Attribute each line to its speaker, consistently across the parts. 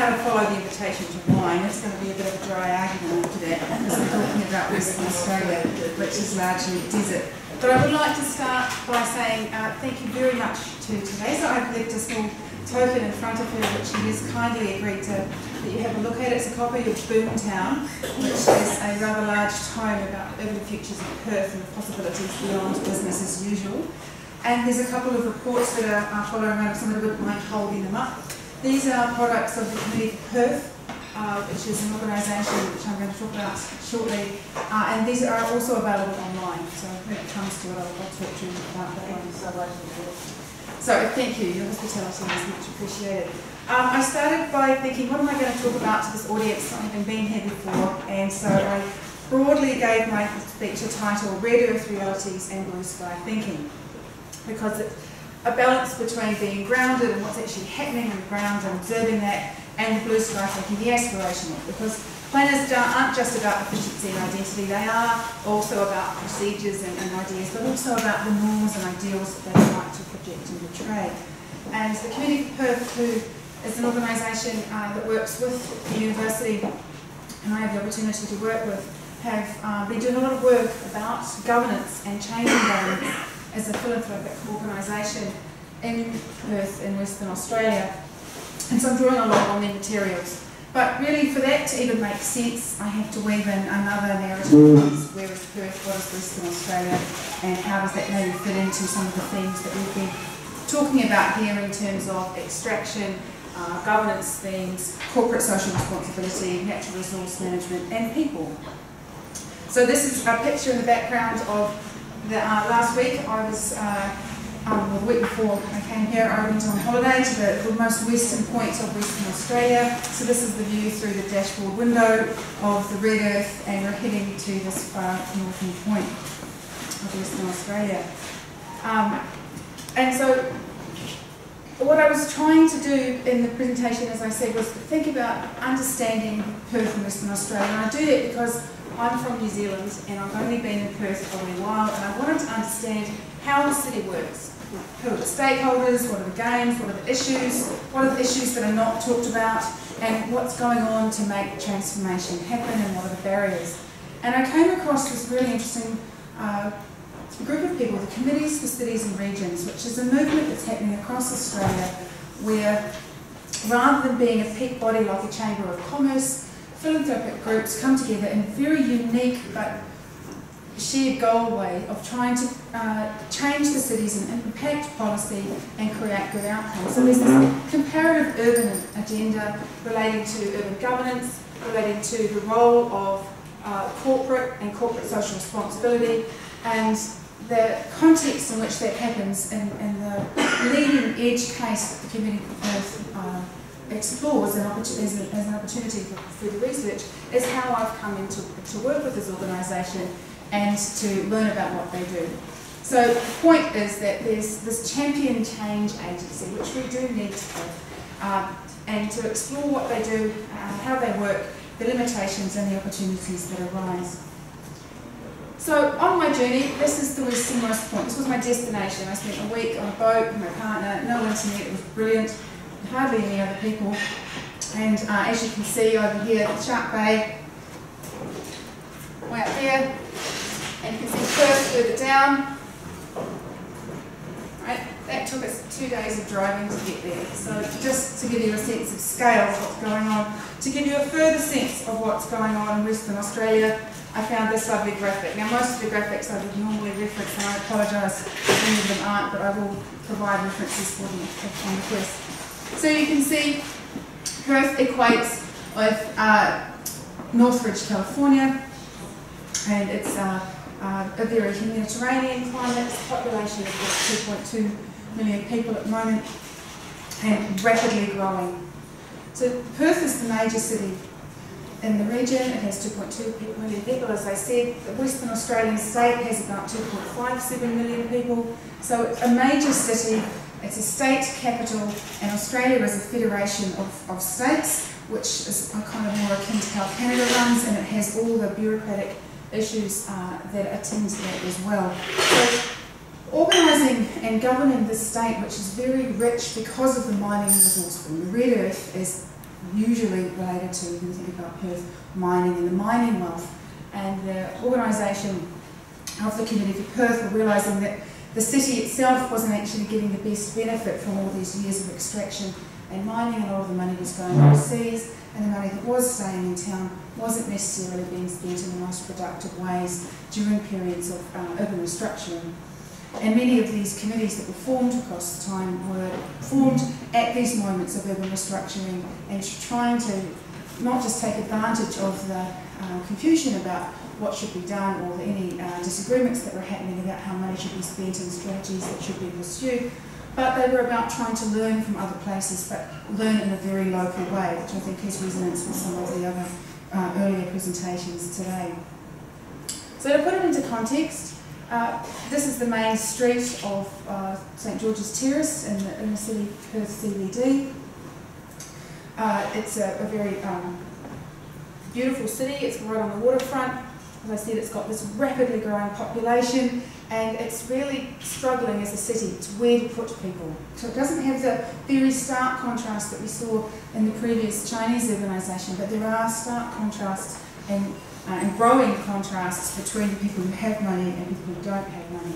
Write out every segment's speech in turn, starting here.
Speaker 1: how to follow the invitation to wine. It's going to be a bit of a dry argument after that, because we're talking about Western Australia, which is largely desert. But I would like to start by saying thank you very much to Teresa. I've left a small token in front of her, which she has kindly agreed to that you have a look at. It's a copy of Boomtown, which is a rather large tome about urban futures of Perth and the possibilities beyond business as usual. And there's a couple of reports that are following around, if somebody wouldn't mind holding them up. These are products of the Committee for Perth, which is an organisation which I'm going to talk about shortly. And these are also available online, so when it comes to it, I'll talk to you about that one. So thank you, your hospitality is much appreciated. I started by thinking, what am I going to talk about to this audience? I haven't been here before, and so I broadly gave my speech a title, Red Earth Realities and Blue Sky Thinking, because it's a balance between being grounded and what's actually happening on the ground and observing that, and the blue sky thinking, the aspirational, because planners aren't just about efficiency and identity, they are also about procedures and ideas, but also about the norms and ideals that they like to project and portray. And the Committee for Perth, who is an organisation that works with the university, and I have the opportunity to work with, have been doing a lot of work about governance and changing governance as a philanthropic organisation in Perth in Western Australia. And so I'm drawing a lot on their materials. But really, for that to even make sense, I have to weave in another narrative. Where is Perth, what is Western Australia, and how does that maybe fit into some of the themes that we've been talking about here in terms of extraction, governance themes, corporate social responsibility, natural resource management, and people. So this is a picture in the background of the, last week. I was, the week before I came here, I went on holiday to the most western point of Western Australia. So this is the view through the dashboard window of the red earth, and we're heading to this far northern point of Western Australia. And so what I was trying to do in the presentation, as I said, was think about understanding Perth and Western Australia. And I do that because I'm from New Zealand and I've only been in Perth for a wee while, and I wanted to understand how the city works. Who are the stakeholders, what are the gains, what are the issues that are not talked about, and what's going on to make transformation happen, and what are the barriers. And I came across this really interesting group of people, the Committees for Cities and Regions, which is a movement that's happening across Australia where, rather than being a peak body like a Chamber of Commerce, philanthropic groups come together in a very unique but shared goal way of trying to change the cities and impact policy and create good outcomes. So there's this comparative urban agenda relating to urban governance, relating to the role of corporate and corporate social responsibility, and the context in which that happens, and the leading edge case that the Committee for Perth explores as an opportunity for further research, is how I've come into to work with this organisation and to learn about what they do. So the point is that there's this champion change agency, which we do need to have, and to explore what they do, how they work, the limitations and the opportunities that arise. So on my journey, this is the westernmost point. This was my destination. I spent a week on a boat with my partner, no internet, it was brilliant, hardly any other people. And as you can see over here, the Shark Bay, way up there, and you can see Perth further down. Right, that took us 2 days of driving to get there. So just to give you a sense of scale of what's going on, to give you a further sense of what's going on in Western Australia, I found this lovely graphic. Now most of the graphics I would normally reference, and I apologise if any of them aren't, but I will provide references for them on request. So you can see Perth equates with Northridge, California, and it's a very Mediterranean climate, population of 2.2 million people at the moment, and rapidly growing. So Perth is the major city in the region. It has 2.2 million people, as I said. The Western Australian state has about 2.57 million people. So it's a major city, it's a state capital, and Australia is a federation of states, which is kind of more akin to how Canada runs, and it has all the bureaucratic issues that attend to that as well. So organising and governing this state, which is very rich because of the mining resource boom. The red earth is usually related to, when you think about Perth, mining and the mining wealth. And the organisation of the Committee for Perth were realising that the city itself wasn't actually getting the best benefit from all these years of extraction and mining. A lot of the money was going overseas, and the money that was staying in town wasn't necessarily being spent in the most productive ways during periods of urban restructuring. And many of these committees that were formed across the time were formed at these moments of urban restructuring and trying to not just take advantage of the confusion about what should be done or any disagreements that were happening about how money should be spent and strategies that should be pursued, but they were about trying to learn from other places, but learn in a very local way, which I think has resonance with some of the other earlier presentations today. So to put it into context, this is the main street of St George's Terrace in the city of Perth CBD. It's a very beautiful city. It's right on the waterfront. As I said, it's got this rapidly growing population, and it's really struggling as a city to where to put people. So it doesn't have the very stark contrast that we saw in the previous Chinese urbanisation, but there are stark contrasts and growing contrasts between the people who have money and people who don't have money.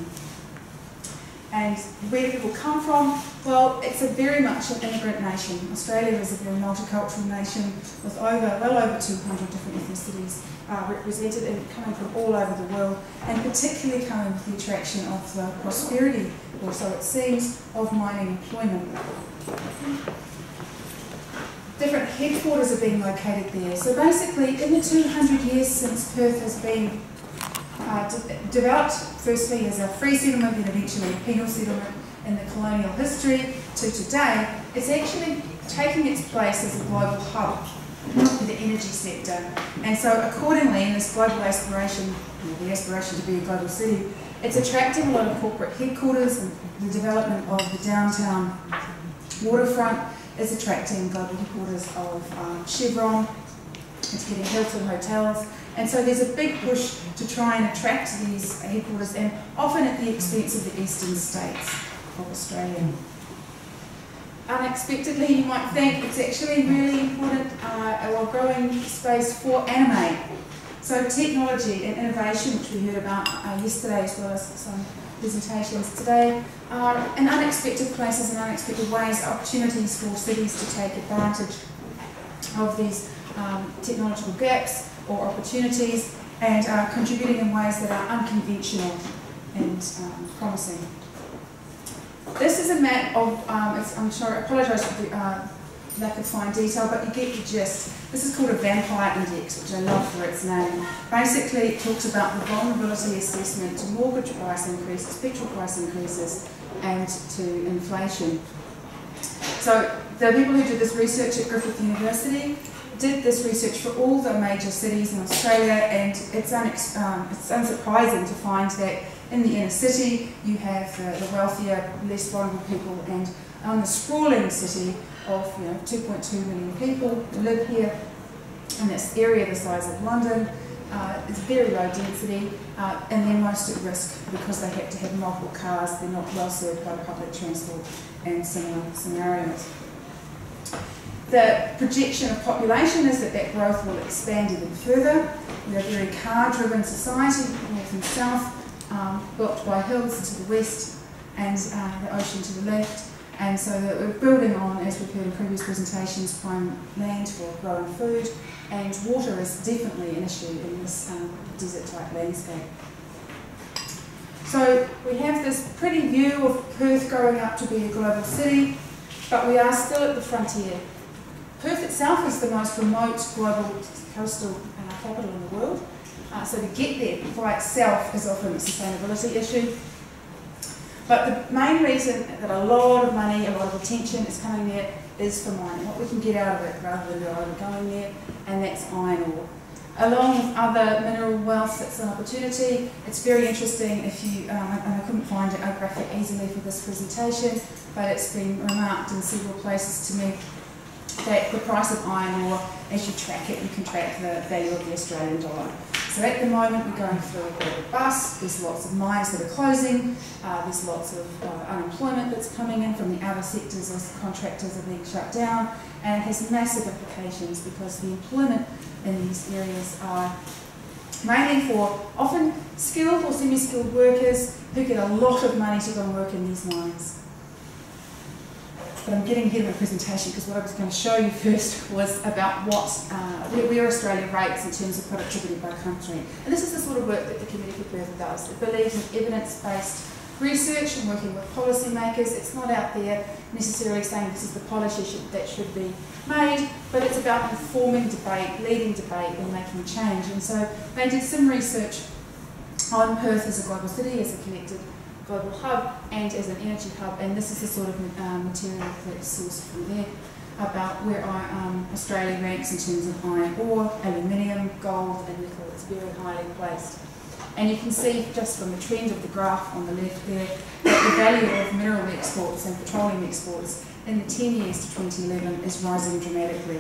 Speaker 1: And where do people come from? Well, it's very much an immigrant nation. Australia is a very multicultural nation with well over 200 different ethnicities represented and coming from all over the world, and particularly coming with the attraction of the prosperity, or so it seems, of mining employment. Different headquarters are being located there. So basically, in the 200 years since Perth has been developed, firstly as a free settlement, then eventually a penal settlement in the colonial history, to today, it's actually taking its place as a global hub for the energy sector. And so accordingly, in this global aspiration, the aspiration to be a global city, it's attracting a lot of corporate headquarters, and the development of the downtown waterfront is attracting global headquarters of Chevron. It's getting Hilton hotels. And so there's a big push to try and attract these headquarters, and often at the expense of the eastern states of Australia. Unexpectedly, you might think it's actually really important or growing space for anime. So technology and innovation, which we heard about yesterday as well as some presentations today, are in unexpected places and unexpected ways, opportunities for cities to take advantage of these technological gaps or opportunities, and are contributing in ways that are unconventional and promising. This is a map of, I'm sorry, I apologise for the lack of fine detail, but you get the gist. This is called a vampire index, which I love for its name. Basically, it talks about the vulnerability assessment to mortgage price increases, petrol price increases, and to inflation. So the people who did this research at Griffith University did this research for all the major cities in Australia, and it's unsurprising to find that in the inner city you have the wealthier, less vulnerable people, and on the sprawling city of 2.2 million people who live here in this area the size of London, it's very low density, and they're most at risk because they have to have multiple cars. They're not well served by public transport and similar scenarios. The projection of population is that growth will expand even further. We're a very car-driven society, north and south, built by hills to the west and the ocean to the left. And so we're building on, as we've heard in previous presentations, prime land for growing food, and water is definitely an issue in this desert-type landscape. So we have this pretty view of Perth growing up to be a global city, but we are still at the frontier. Perth itself is the most remote global coastal capital in the world, so to get there by itself is often a sustainability issue. But the main reason that a lot of money, a lot of attention is coming there is for mining, what we can get out of it rather than going there, and that's iron ore. Along with other mineral wealth, that's an opportunity. It's very interesting if you, and I couldn't find a graphic easily for this presentation, but it's been remarked in several places to me that the price of iron ore, as you track it, you can track the value of the Australian dollar. So at the moment we're going through a bust, there's lots of mines that are closing, there's lots of unemployment that's coming in from the outer sectors as contractors are being shut down, and it has massive implications because the employment in these areas are mainly for often skilled or semi-skilled workers who get a lot of money to go and work in these mines. But I'm getting ahead of my presentation because what I was going to show you first was about where Australia rates in terms of productivity by country. And this is the sort of work that the Committee for Perth does. It believes in evidence-based research and working with policymakers. It's not out there necessarily saying this is the policy that should be made, but it's about informing debate, leading debate and making change. And so they did some research on Perth as a global city, as a connected global hub and as an energy hub, and this is the sort of material that's sourced from there about where Australia ranks in terms of iron ore, aluminium, gold and nickel. It's very highly placed. And you can see just from the trend of the graph on the left there that the value of mineral exports and petroleum exports in the 10 years to 2011 is rising dramatically.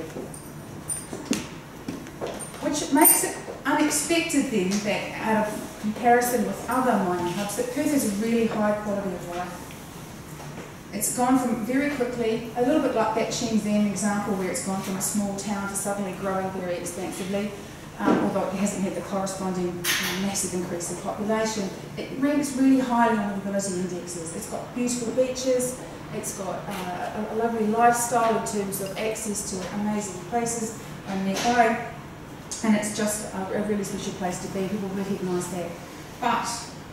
Speaker 1: Which makes it unexpected then that out of comparison with other mining hubs, that Perth has a really high quality of life. It's gone from very quickly, a little bit like that Shenzhen example where it's gone from a small town to suddenly growing very expansively, although it hasn't had the corresponding massive increase in population. It ranks really highly on livability indexes. It's got beautiful beaches, it's got a lovely lifestyle in terms of access to amazing places nearby. And it's just a really special place to be. People recognise that. But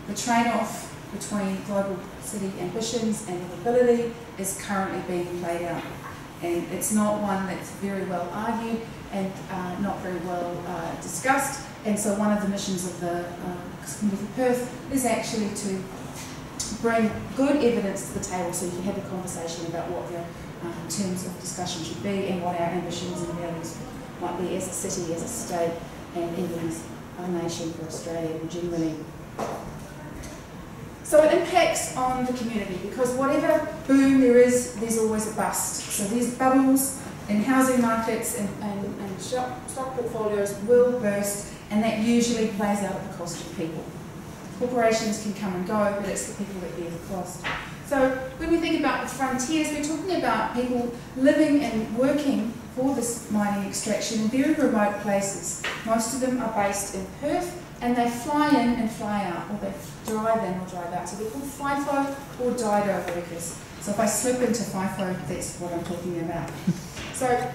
Speaker 1: the trade-off between global city ambitions and livability is currently being played out. And it's not one that's very well argued and not very well discussed. And so one of the missions of the Committee for Perth is actually to bring good evidence to the table so you can have a conversation about what the terms of discussion should be and what our ambitions and values might be as a city, as a state, and even as a nation for Australia generally. So it impacts on the community because whatever boom there is, there's always a bust. So these bubbles in housing markets and stock portfolios will burst, and that usually plays out at the cost of people. Corporations can come and go, but it's the people that bear the cost. So when we think about the frontiers, we're talking about people living and working for this mining extraction in very remote places. Most of them are based in Perth, and they fly in and fly out, or they drive in or drive out. So they're called FIFO or DIDO workers. So if I slip into FIFO, that's what I'm talking about. So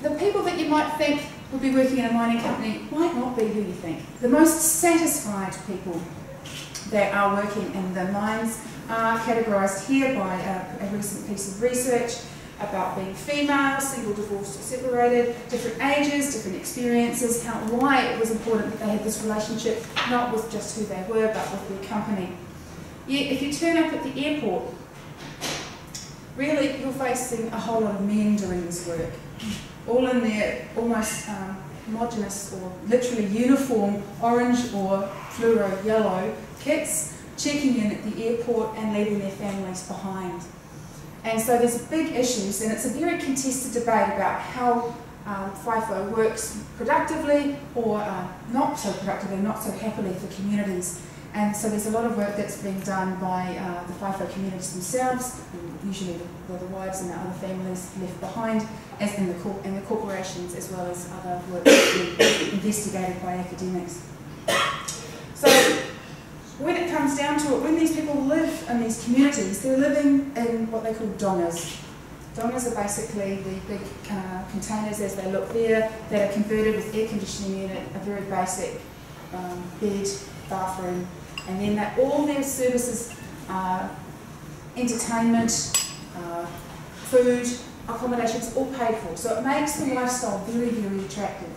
Speaker 1: the people that you might think would be working in a mining company might not be who you think. The most satisfied people that are working in the mines are categorised here by a recent piece of research about being female, single, divorced or separated, different ages, different experiences, why it was important that they had this relationship, not with just who they were, but with their company. Yet if you turn up at the airport, really you're facing a whole lot of men doing this work, all in their almost homogenous or literally uniform orange or fluoro yellow kits, checking in at the airport and leaving their families behind. And so there's big issues, and it's a very contested debate about how FIFO works productively or not so productively, not so happily for communities. And so there's a lot of work that's being done by the FIFO communities themselves, usually the wives and the other families left behind, as in the corporations, as well as other work that's being investigated by academics. So when it comes down to it, when these people live in these communities, they're living in what they call dongas. Dongas are basically the big containers as they look there that are converted with air conditioning unit, a very basic bed, bathroom, and then all their services, entertainment, food, accommodations, all paid for. So it makes the lifestyle very, very attractive.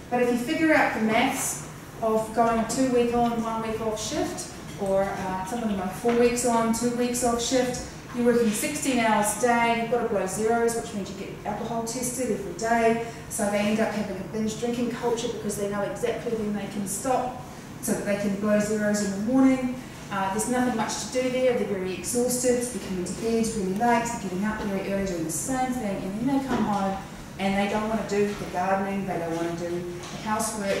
Speaker 1: But if you figure out the maths of going a 2 week on, 1 week off shift, or some of them are 4 weeks on, 2 weeks off shift, you're working 16 hours a day, you've got to blow zeros, which means you get alcohol tested every day, so they end up having a binge drinking culture because they know exactly when they can stop so that they can blow zeros in the morning. There's nothing much to do there, they're very exhausted, they're coming to bed really late, they're getting up very early doing the same thing, and then they come home and they don't want to do the gardening, they don't want to do the housework,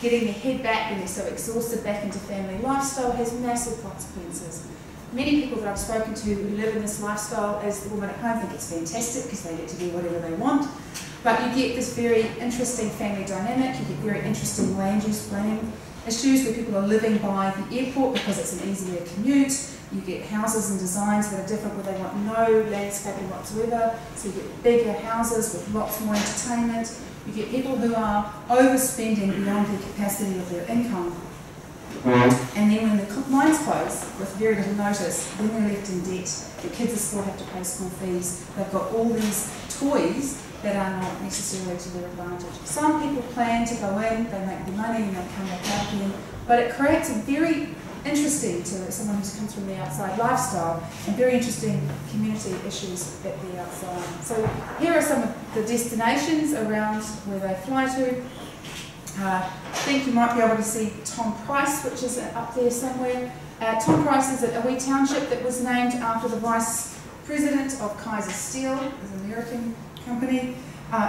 Speaker 1: getting their head back when they're so exhausted back into family lifestyle has massive consequences. Many people that I've spoken to who live in this lifestyle as the woman at home think it's fantastic because they get to do whatever they want. But you get this very interesting family dynamic, you get very interesting land use planning issues where people are living by the airport because it's an easier commute. You get houses and designs that are different where they want no landscaping whatsoever. So you get bigger houses with lots more entertainment. You get people who are overspending beyond the capacity of their income. And then when the mines close with very little notice, then they're left in debt. The kids still have to pay school fees. They've got all these toys that are not necessarily to their advantage. Some people plan to go in, they make the money and they come back out again, but it creates a very interesting to someone who comes from the outside lifestyle and very interesting community issues at the outside. So here are some of the destinations around where they fly to. I think you might be able to see Tom Price, which is up there somewhere. Tom Price is a wee township that was named after the vice president of Kaiser Steel, an American company.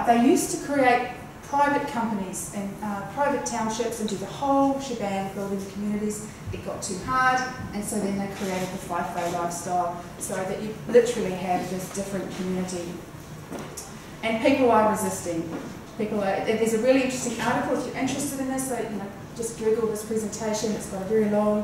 Speaker 1: They used to create private companies and private townships and do the whole shebang of building the communities. It got too hard, and so then they created the FIFO lifestyle so that you literally have this different community. And people are resisting. There's a really interesting article if you're interested in this, so just Google this presentation. It's got a very long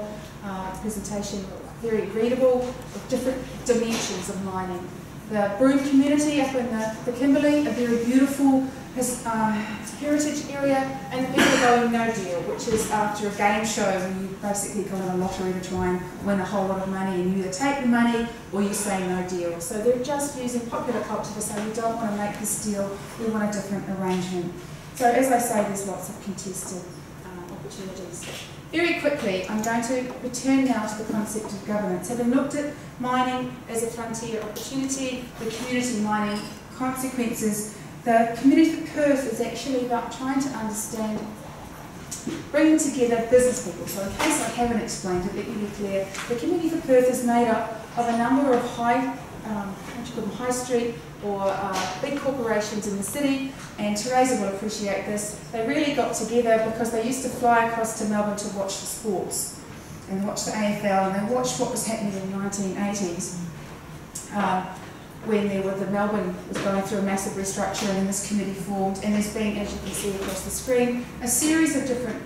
Speaker 1: presentation, very readable, with different dimensions of mining. The Broome community up in the Kimberley, a very beautiful heritage area, and the people are going no deal, which is after a game show where you basically go on a lottery to try and win a whole lot of money, and you either take the money or you say no deal. So they're just using popular culture to say we don't want to make this deal, we want a different arrangement. So as I say, there's lots of contested opportunities. Very quickly, I'm going to return now to the concept of governance. Having looked at mining as a frontier opportunity, the community mining consequences, the Community for Perth is actually about trying to understand bringing together business people. So in case I haven't explained it, let me be clear. The Community for Perth is made up of a number of high street or big corporations in the city, and Teresa will appreciate this. They really got together because they used to fly across to Melbourne to watch the sports and watch the AFL, and they watched what was happening in the 1980s when the Melbourne was going through a massive restructuring and this committee formed, and there's been, as you can see across the screen, a series of different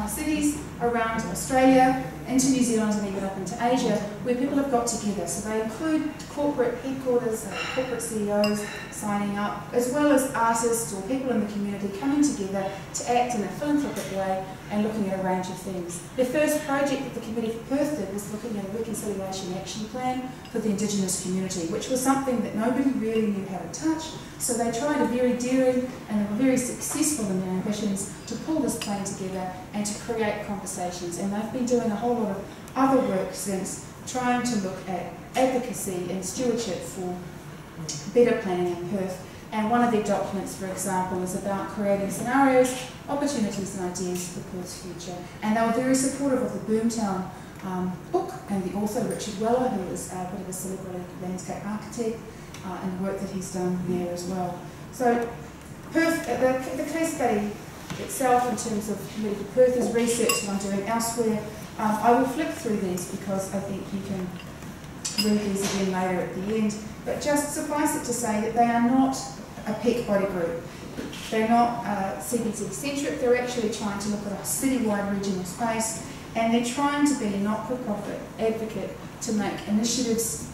Speaker 1: cities around Australia, into New Zealand and even up into Asia, where people have got together. So they include corporate headquarters, corporate CEOs signing up, as well as artists or people in the community coming together to act in a philanthropic way and looking at a range of things. The first project that the Committee for Perth did was looking at a reconciliation action plan for the Indigenous community, which was something that nobody really knew how to touch. So they tried a very daring and they were very successful in their ambitions to pull this plan together and to create conversations. And they've been doing a whole lot of other work since, trying to look at advocacy and stewardship for better planning in Perth. And one of their documents, for example, is about creating scenarios, opportunities and ideas for Perth's future. And they were very supportive of the Boomtown book and the author Richard Weller, who is a bit of a celebrated landscape architect, and the work that he's done there as well. So Perth, the case study itself in terms of Committee for Perth is research that I'm doing elsewhere. I will flip through these because I think you can read these again later at the end. But just suffice it to say that they are not a peak body group. They're not CBD centric, they're actually trying to look at a citywide regional space, and they're trying to be a not-for-profit advocate to make initiatives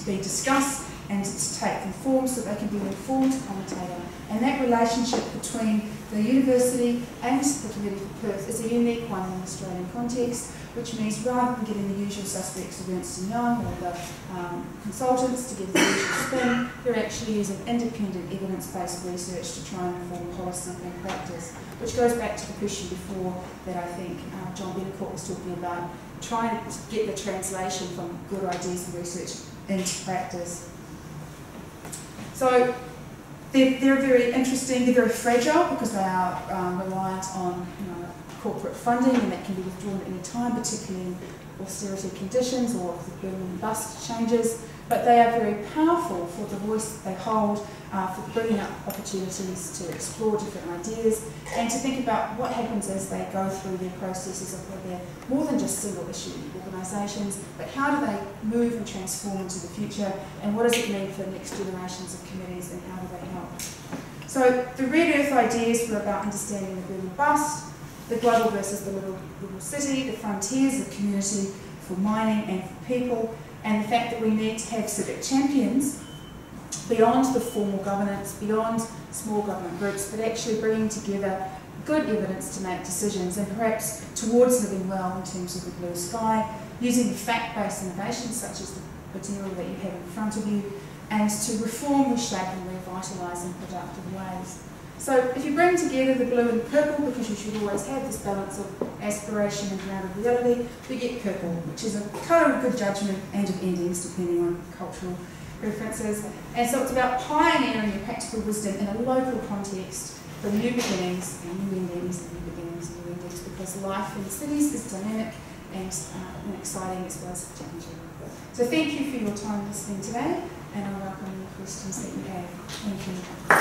Speaker 1: be discussed and to take them form so they can be an informed commentator. And that relationship between the university and the Committee for Perth is a unique one in an Australian context, which means rather than getting the usual suspects of Ernst & Young or the consultants to give the usual spin, they're actually using independent evidence-based research to try and inform policy and practice, which goes back to the question before that I think John Betancourt was talking about, trying to get the translation from good ideas and research into practice. So they're very interesting, they're very fragile because they are reliant on corporate funding, and that can be withdrawn at any time, particularly in austerity conditions or if the boom and bust changes. but they are very powerful for the voice that they hold, for bringing up opportunities to explore different ideas and to think about what happens as they go through their processes of where they're more than just single issue organisations, but how do they move and transform into the future, and what does it mean for the next generations of committees, and how do they help? So the Red Earth ideas were about understanding the boom and bust, the global versus the little city, the frontiers of community for mining and for people, and the fact that we need to have civic champions beyond the formal governance, beyond small government groups, but actually bringing together good evidence to make decisions, and perhaps towards living well in terms of the blue sky, using the fact-based innovations such as the material that you have in front of you, and to reform, reshape and revitalise in productive ways. So if you bring together the blue and purple, because you should always have this balance of aspiration and grounded reality, we get purple, which is a colour of good judgment and of endings, depending on cultural preferences. And so it's about pioneering the practical wisdom in a local context for new beginnings and new endings and new beginnings and new endings, because life in cities is dynamic and exciting as well as challenging. So thank you for your time listening today, and I welcome any questions that you have. Thank you.